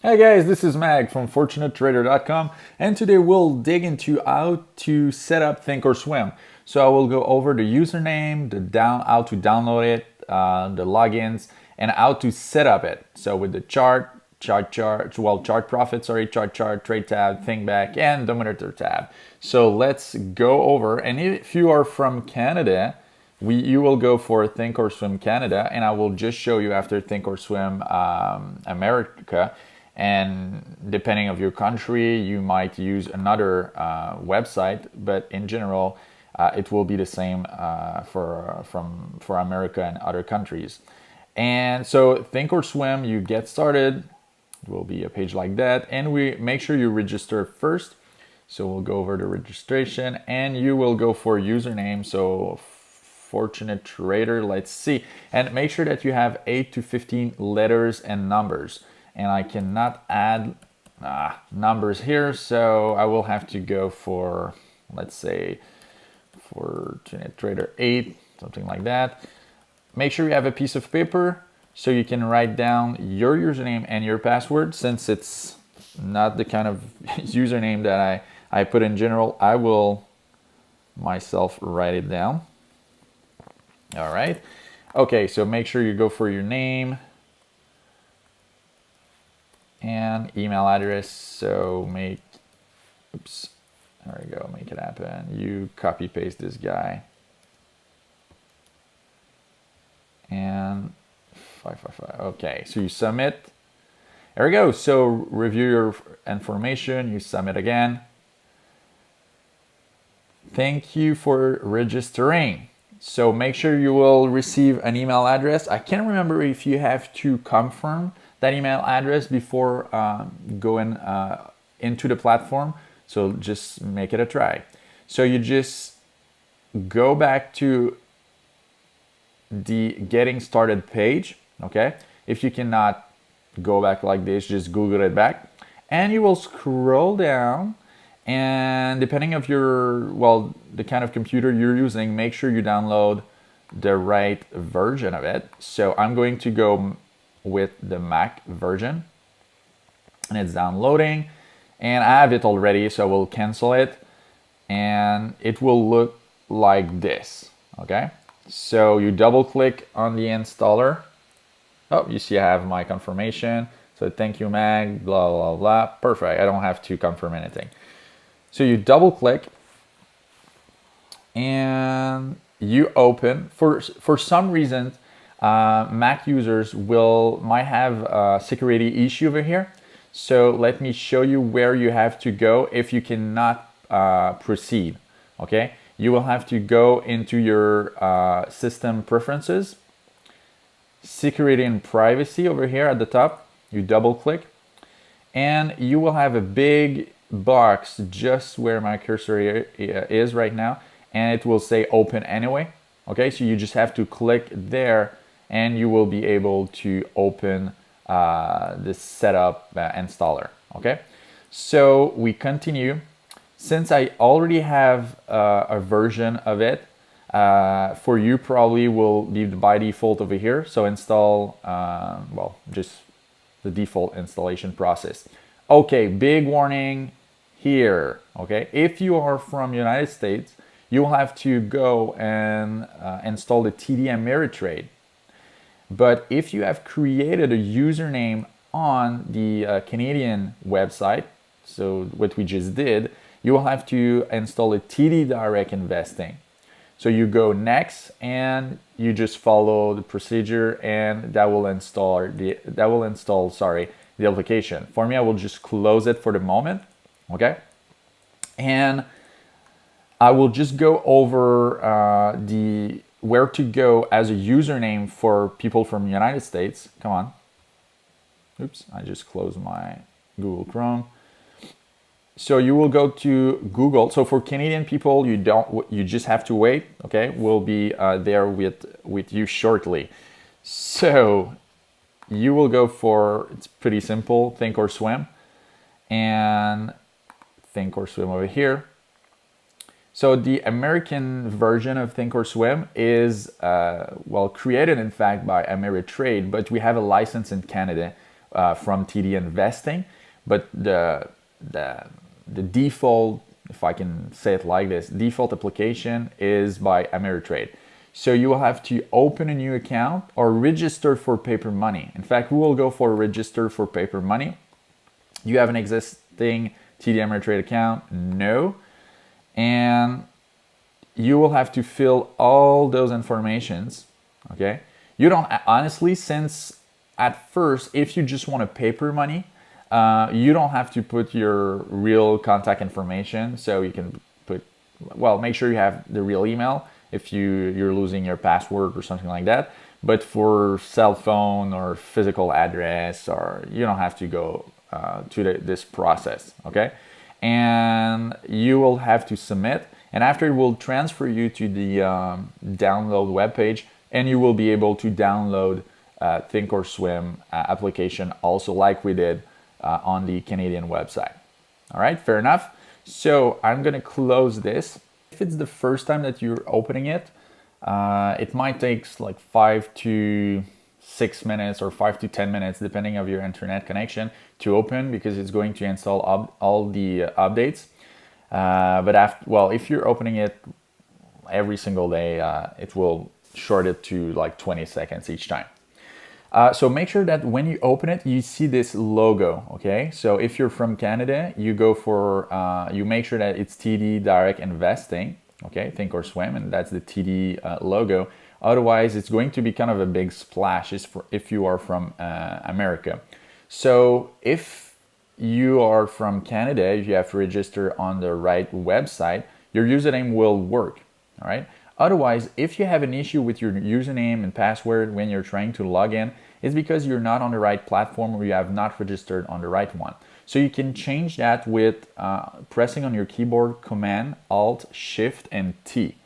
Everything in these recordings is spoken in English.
Hey guys, this is Mag from FortunateTrader.com, and today we'll dig into how to set up ThinkorSwim. So I will go over the username, how to download it, the logins, and how to set up it. So with the chart profit, chart, trade tab, think back, and the monitor tab. So let's go over. And if you are from Canada, you will go for ThinkorSwim Canada, and I will just show you after ThinkorSwim America. And depending of your country, you might use another website, but in general, it will be the same for America and other countries. And so ThinkorSwim, you get started. It will be a page like that, and we make sure you register first. So we'll go over the registration, and you will go for username. So Fortunate Trader, let's see, and make sure that you have 8 to 15 letters and numbers. And I cannot add numbers here, so I will have to go for, let's say, Fortunate Trader 8, something like that. Make sure you have a piece of paper so you can write down your username and your password. Since it's not the kind of username that I put in general, I will myself write it down. All right. Okay, so make sure you go for your name and email address. So there we go, make it happen. You copy paste this guy. And 555, okay, so you submit. There we go, so review your information, you submit again. Thank you for registering. So make sure you will receive an email address. I can't remember if you have to confirm that email address before going into the platform. So just make it a try. So you just go back to the getting started page, okay? If you cannot go back like this, just Google it back. And you will scroll down, and depending of the kind of computer you're using, make sure you download the right version of it. So I'm going to go with the Mac version, and it's downloading, and I have it already, so I will cancel it, and it will look like this. Okay, so you double click on the installer. Oh, you see I have my confirmation, so thank you Mag, blah blah blah. Perfect, I don't have to confirm anything. So you double click and you open. For some reason, Mac users might have a security issue over here. So let me show you where you have to go if you cannot proceed. Okay, you will have to go into your system preferences, security and privacy over here at the top. You double click, and you will have a big box just where my cursor is right now, and it will say open anyway. Okay, so you just have to click there, and you will be able to open this setup installer. Okay, so we continue. Since I already have a version of it, for you probably will be by default over here. So install, just the default installation process. Okay, big warning here. Okay, if you are from United States, you will have to go and install the TD Ameritrade. But if you have created a username on the Canadian website, so what we just did, you will have to install a TD Direct Investing. So you go next, and you just follow the procedure, and that will install the application. For me, I will just close it for the moment. Okay, and I will just go over where to go as a username for people from the United States. Come on. Oops, I just closed my Google Chrome. So you will go to Google. So for Canadian people, you just have to wait. Okay, we'll be there with you shortly. So you will go for, it's pretty simple, ThinkorSwim, and ThinkorSwim over here. So the American version of ThinkorSwim is created in fact by Ameritrade, but we have a license in Canada from TD Investing, but the default, if I can say it like this, default application is by Ameritrade. So you will have to open a new account or register for paper money. In fact, we will go for register for paper money. You have an existing TD Ameritrade account? No. And you will have to fill all those informations, okay? You don't, honestly, since at first, if you just want to paper money, you don't have to put your real contact information. So you can put, well, make sure you have the real email if you're losing your password or something like that. But for cell phone or physical address, or you don't have to go to this process, okay? And you will have to submit, and after it will transfer you to the download webpage, and you will be able to download ThinkorSwim application also, like we did on the Canadian website. All right, fair enough. So I'm gonna close this. If it's the first time that you're opening it, it might take like 5 to 6 minutes or 5 to 10 minutes, depending on your internet connection, to open, because it's going to install all the updates. But after, well, if you're opening it every single day, it will short it to like 20 seconds each time. So make sure that when you open it, you see this logo, okay? So if you're from Canada, you go for, you make sure that it's TD Direct Investing, okay? ThinkorSwim, and that's the TD logo. Otherwise, it's going to be kind of a big splash if you are from America. So if you are from Canada, if you have to register on the right website, your username will work, all right? Otherwise, if you have an issue with your username and password when you're trying to log in, it's because you're not on the right platform or you have not registered on the right one. So you can change that with pressing on your keyboard Command, Alt, Shift, and T.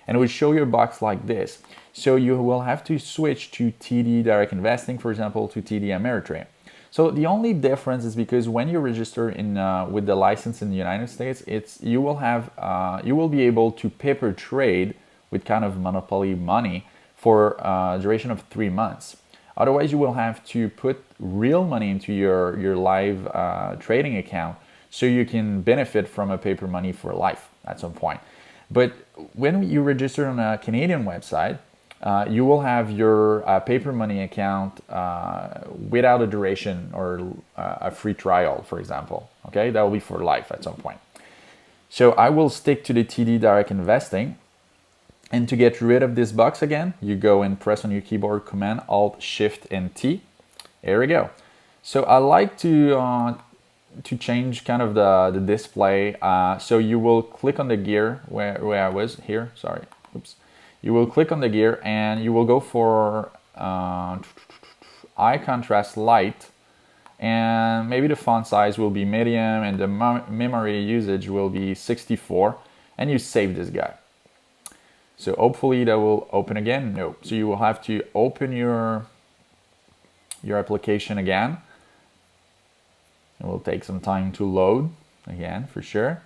And it will show you a box like this. So you will have to switch to TD Direct Investing, for example, to TD Ameritrade. So the only difference is because when you register in with the license in the United States, you will be able to paper trade with kind of monopoly money for a duration of 3 months. Otherwise, you will have to put real money into your live trading account so you can benefit from a paper money for life at some point. But when you register on a Canadian website, you will have your paper money account without a duration or a free trial, for example. Okay, that will be for life at some point. So I will stick to the TD Direct Investing. And to get rid of this box again, you go and press on your keyboard Command, Alt, Shift, and T. There we go. So I like to change kind of the display. So you will click on the gear where I was here. Sorry. Oops. You will click on the gear and you will go for eye contrast light, and maybe the font size will be medium and the memory usage will be 64, and you save this guy. So hopefully that will open again. No. So you will have to open your application again. It will take some time to load again, for sure.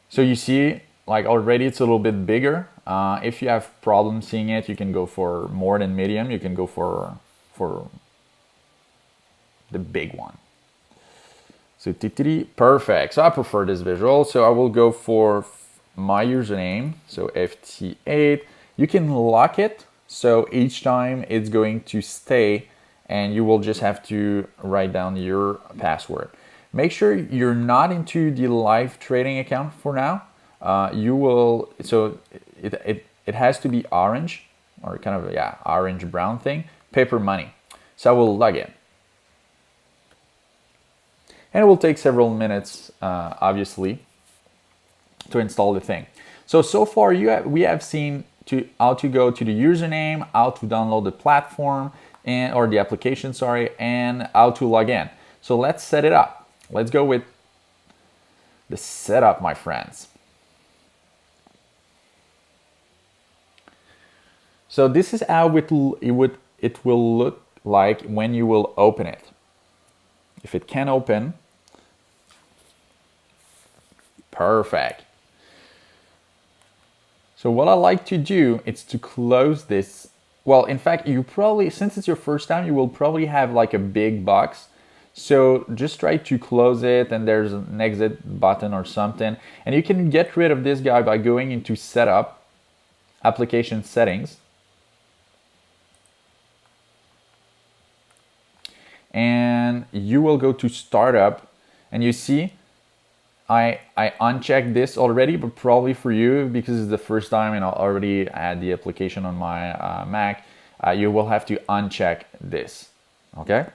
So you see, like already it's a little bit bigger. If you have problems seeing it, you can go for more than medium. You can go for the big one. So perfect. So I prefer this visual. So I will go for my username. So FT8. You can lock it. So each time it's going to stay, and you will just have to write down your password. Make sure you're not into the live trading account for now. You will, so it has to be orange, or kind of, yeah, orange brown thing, paper money. So I will log in. And it will take several minutes, obviously, to install the thing. So far we have seen how to go to the username, how to download the platform, or the application, sorry, and how to log in. So let's set it up. Let's go with the setup, my friends. So this is how it will look like when you will open it. If it can open, perfect. So what I like to do is to close this well, in fact, you probably, since it's your first time, you will probably have like a big box. So just try to close it, and there's an exit button or something. And you can get rid of this guy by going into Setup, Application Settings. And you will go to Startup, and you see I unchecked this already, but probably for you, because it's the first time and I already had the application on my Mac, you will have to uncheck this, okay?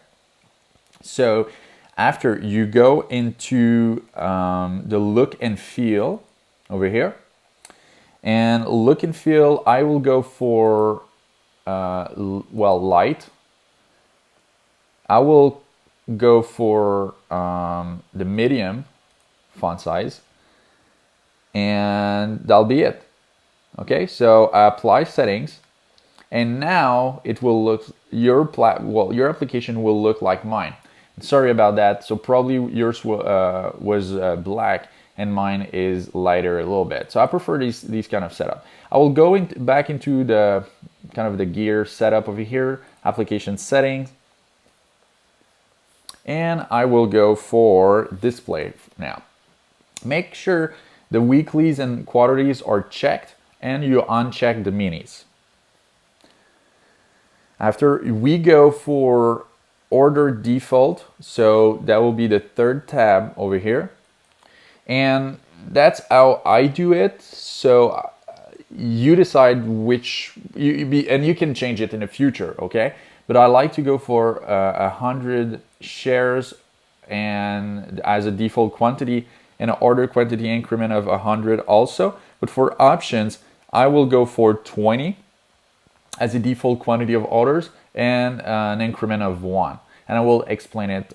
So after you go into the look and feel over here, and look and feel, I will go for, well, light. I will go for the medium font size, and that'll be it. Okay, so I apply settings, and now it will look, your application will look like mine. Sorry about that. So probably yours was black and mine is lighter a little bit. So I prefer these kind of setup. I will go back into the kind of the gear setup over here, application settings, and I will go for display now. Make sure the weeklies and quarterlies are checked, and you uncheck the minis. After, we go for order default, so that will be the third tab over here, and that's how I do it. So you decide which and you can change it in the future, okay? But I like to go for 100 shares and as a default quantity, and an order quantity increment of 100 also. But for options, I will go for 20 as a default quantity of orders and an increment of 1. And I will explain it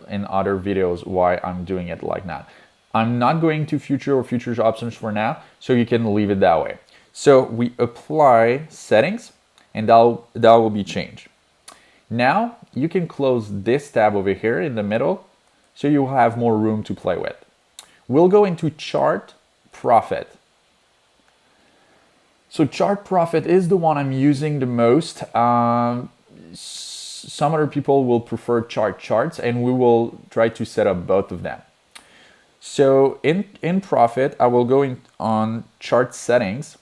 in other videos why I'm doing it like that. I'm not going to futures options for now, so you can leave it that way. So we apply settings, and that will be changed. Now you can close this tab over here in the middle, so you will have more room to play with. We'll go into chart profit. So chart profit is the one I'm using the most. Some other people will prefer charts, and we will try to set up both of them. So in profit, I will go on chart settings,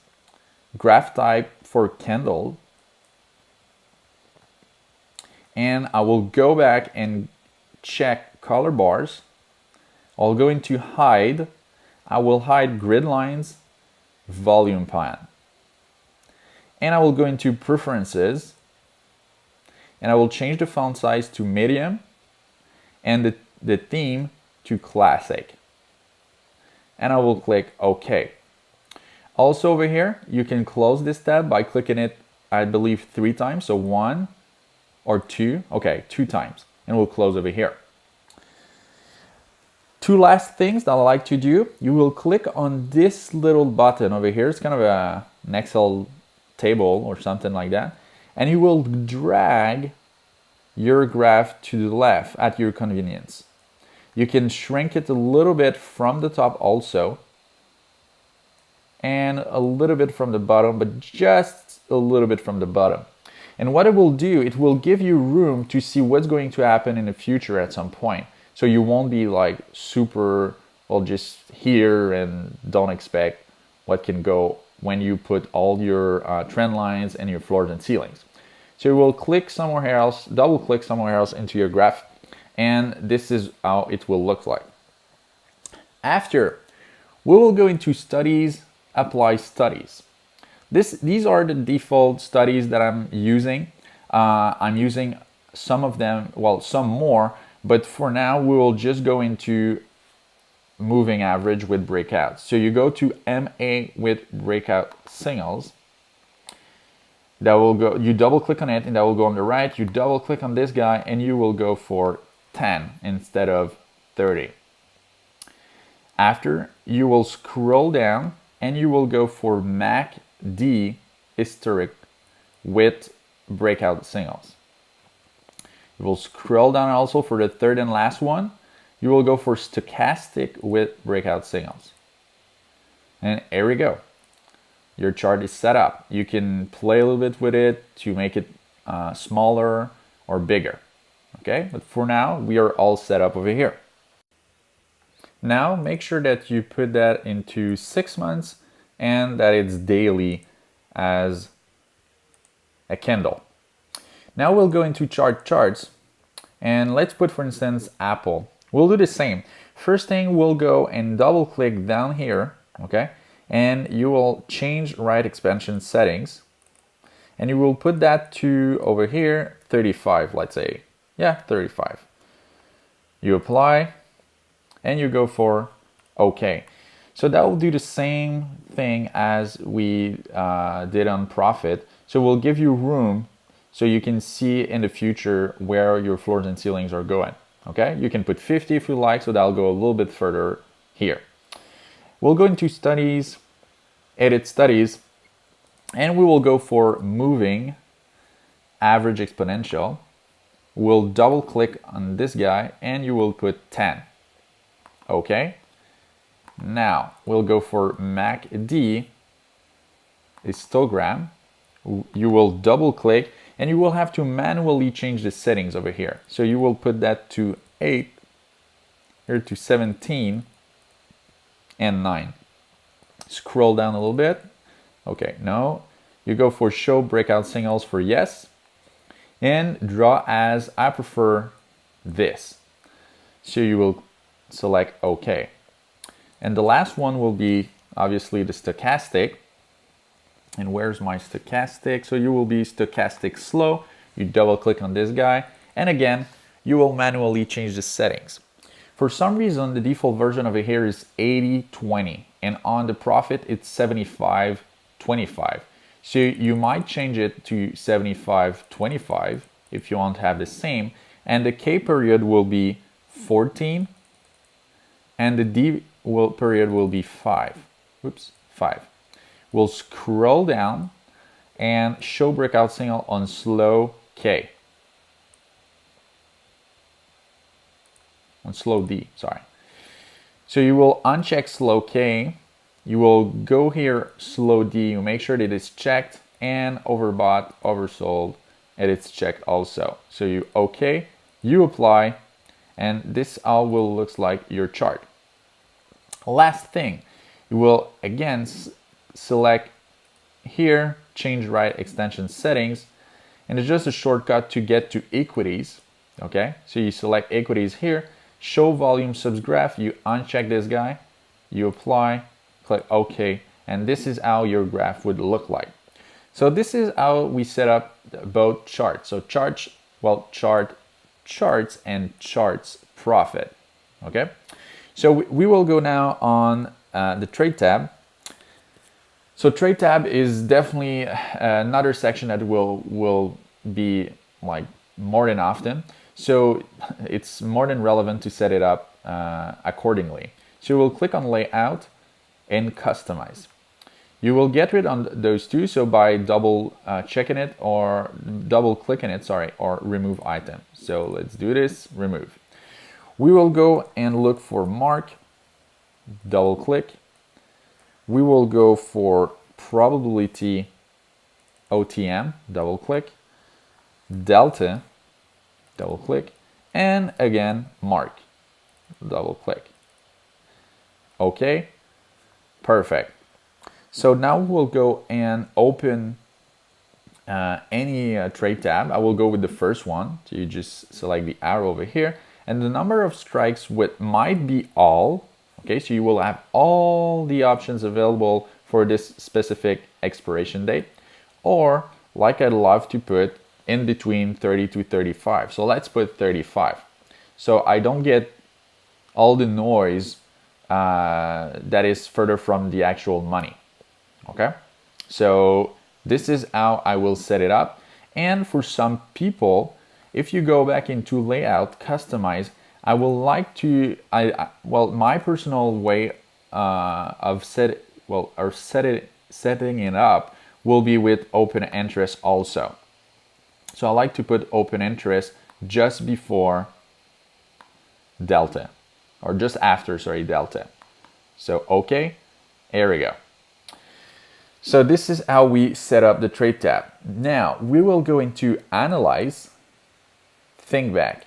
graph type for candle, and I will go back and check color bars. I'll go into hide. I will hide grid lines, volume pan. And I will go into preferences, and I will change the font size to medium and the theme to classic. And I will click OK. Also over here, you can close this tab by clicking it, I believe, 3 times. So 1 or 2, okay, 2 times. And we'll close over here. 2 last things that I like to do. You will click on this little button over here. It's kind of an Excel table or something like that. And you will drag your graph to the left at your convenience. You can shrink it a little bit from the top also, and a little bit from the bottom, but just a little bit from the bottom. And what it will do, it will give you room to see what's going to happen in the future at some point. So you won't be like super, well, just here and don't expect what can go when you put all your trend lines and your floors and ceilings. So you will click somewhere else, double click somewhere else into your graph, and this is how it will look like. After, we will go into studies, apply studies. These are the default studies that I'm using. I'm using some of them, well, some more, but for now we will just go into moving average with breakouts. So you go to MA with breakout signals. That will go, you double click on it and that will go on the right. You double click on this guy and you will go for 10 instead of 30. After, you will scroll down and you will go for MACD historic with breakout signals. You will scroll down also for the third and last one. You will go for stochastic with breakout signals. And here we go. your chart is set up. You can play a little bit with it to make it smaller or bigger. Okay, but for now, we are all set up over here. Now, make sure that you put that into 6 months and that it's daily as a candle. Now we'll go into charts, and let's put, for instance, Apple. We'll do the same. First thing, we'll go and double click down here, okay? And you will change right expansion settings, and you will put that to over here, 35, let's say. Yeah, 35. You apply, and you go for OK. So that will do the same thing as we did on profit. So we'll give you room so you can see in the future where your floors and ceilings are going. Okay, you can put 50 if you like, so that'll go a little bit further here. We'll go into studies, edit studies, and we will go for moving average exponential. We'll double click on this guy and you will put 10. Okay. Now we'll go for MACD histogram. You will double click and you will have to manually change the settings over here. So you will put that to 8, here to 17 and 9. Scroll down a little bit. Okay, no. You go for show breakout signals for yes. And draw as I prefer this. So you will select OK. And the last one will be obviously the stochastic. And where's my stochastic? So you will be stochastic slow. You double click on this guy. And again, you will manually change the settings. For some reason, the default version over here is 80-20. And on the profit, it's 75-25. So you might change it to 75-25 if you want to have the same. And the K period will be 14. And the D period will be 5. Oops, 5. We'll scroll down and show breakout signal on slow K. On slow D, sorry. So you will uncheck slow K. You will go here, slow D, you make sure that it's checked, and overbought, oversold, and it's checked also. So you OK, you apply, and this all will looks like your chart. Last thing, you will again select here, change right extension settings, and it's just a shortcut to get to equities. Okay, so you select equities here, show volume subs graph, you uncheck this guy, you apply, click OK, and this is how your graph would look like. So this is how we set up both charts. So charts and charts profit. Okay, so we will go now on the trade tab. So trade tab is definitely another section that will be like more than often. So it's more than relevant to set it up accordingly. So we'll click on layout and customize. You will get rid on those two, so by double checking it or double clicking it, sorry, or remove item. So let's do this, remove. We will go and look for mark, double click. We will go for probability OTM, double click, delta, double click, and again mark, double click. Okay, perfect. So now we'll go and open any trade tab. I will go with the first one. So you just select the arrow over here, and the number of strikes might be all. Okay, so you will have all the options available for this specific expiration date, or like I'd love to put in between 30 to 35. So let's put 35. So I don't get all the noise that is further from the actual money. Okay, so this is how I will set it up. And for some people, if you go back into layout, customize, I will like to, well, my personal way of setting it up will be with open interest also. So I like to put open interest just before delta, or just after, sorry, delta. So okay, here we go. So this is how we set up the trade tab. Now we will go into Analyze, Think Back.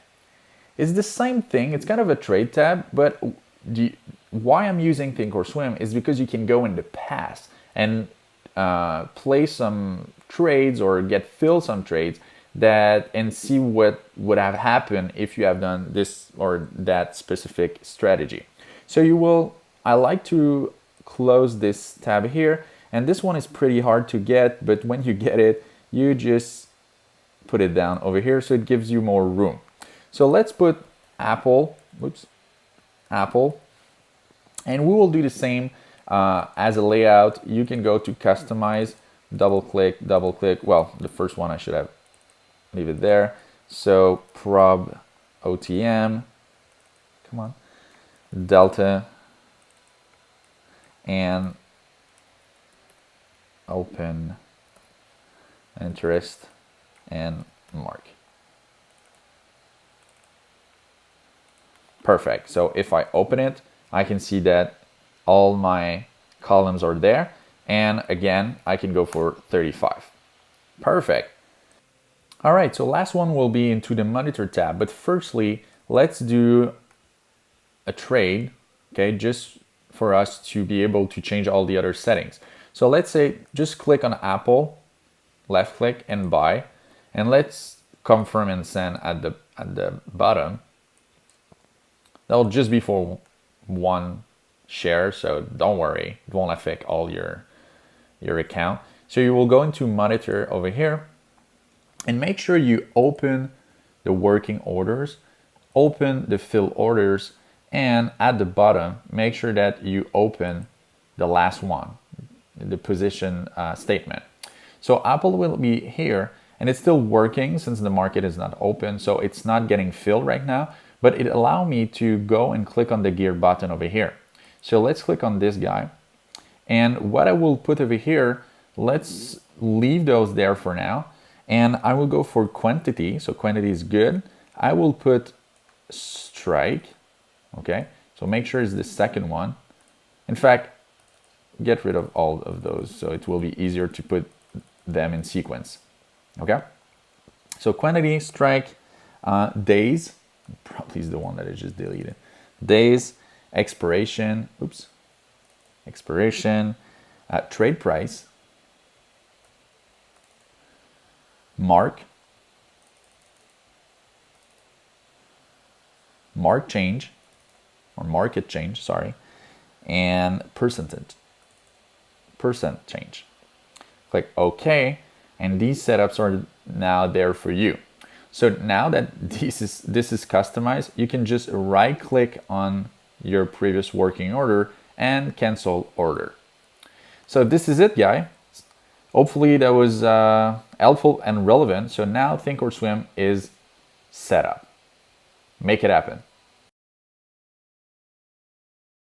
It's the same thing. It's kind of a trade tab, but why I'm using ThinkorSwim is because you can go in the past and play some trades or fill some trades and see what would have happened if you have done this or that specific strategy. So I like to close this tab here, and this one is pretty hard to get, but when you get it, you just put it down over here so it gives you more room. So let's put Apple, Apple, and we will do the same as a layout. You can go to Customize, double click. Well, the first one I should have leave it there. So prob OTM, come on, delta, and open interest and mark. Perfect. So if I open it, I can see that all my columns are there. And again, I can go for 35. Perfect. All right, so last one will be into the monitor tab. But firstly, let's do a trade, okay, just for us to be able to change all the other settings. So let's say just click on Apple, left click and buy, and let's confirm and send at the bottom. That'll just be for one share, so don't worry, it won't affect all your account. So you will go into monitor over here and make sure you open the working orders, open the fill orders, and at the bottom, make sure that you open the last one, the position statement. So Apple will be here, and it's still working since the market is not open, so it's not getting filled right now, but it allows me to go and click on the gear button over here. So let's click on this guy. And what I will put over here, let's leave those there for now. And I will go for quantity. So quantity is good. I will put strike. Okay. So make sure it's the second one. In fact, get rid of all of those so it will be easier to put them in sequence. Okay. So quantity, strike, days, probably is the one that I just deleted. Days, expiration, expiration, trade price, mark change, or market change, sorry, and percent change. Click OK, and these setups are now there for you. So now that this is customized, you can just right click on your previous working order and cancel order. So this is it, guys. Hopefully that was helpful and relevant. So now ThinkorSwim is set up. Make it happen.